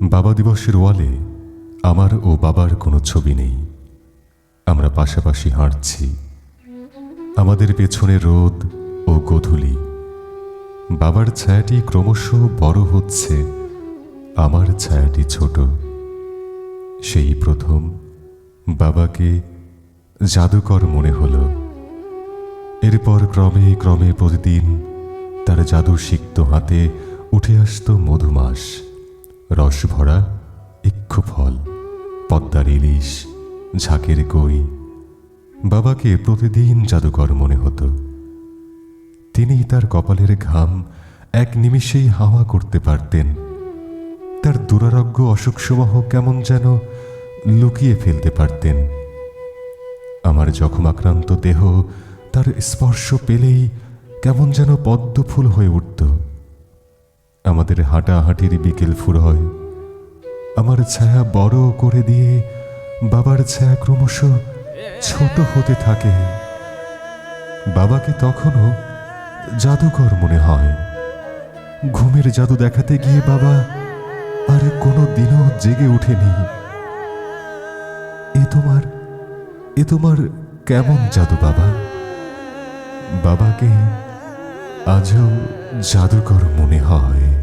বাবা দিবসের ওয়ালে আমার ও বাবার কোনো ছবি নেই। আমরা পাশাপাশি হাঁটছি, আমাদের পেছনে রোদ ও গোধূলি। বাবার ছায়াটি ক্রমশ বড় হচ্ছে, আমার ছায়াটি ছোট। সেই প্রথম বাবাকে জাদুকর মনে হলো। এরপর ক্রমে ক্রমে প্রতিদিন তার জাদু সিক্ত হাতে উঠে আসতো মধুমাস, রস ভরা ইক্ষু ফল, পদ্মার ইলিশ, ঝাঁকের কই। বাবাকে প্রতিদিন জাদুকর মনে হতো। তিনি তার কপালের ঘাম এক নিমিষেই হাওয়া করতে পারতেন। তার দুরারোগ্য অসুখসমূহ কেমন যেন লুকিয়ে ফেলতে পারতেন। আমার জখমাক্রান্ত দেহ তার স্পর্শ পেলেই কেমন যেন পদ্ম ফুল হয়ে উঠত। আমাদের হাঁটাহাঁটির বিকেল ফুরয়। আমার ছায়া বড় করে দিয়ে বাবার ছায়া ক্রমশ ছোট হতে থাকে। বাবাকে তখনও জাদুকর মনে হয়। ঘুমের জাদু দেখাতে গিয়ে বাবা আর কোনো দিনও জেগে ওঠেনি। এ তোমার কেমন জাদু বাবা? বাবাকে আজও জাদুকর মনে হয়।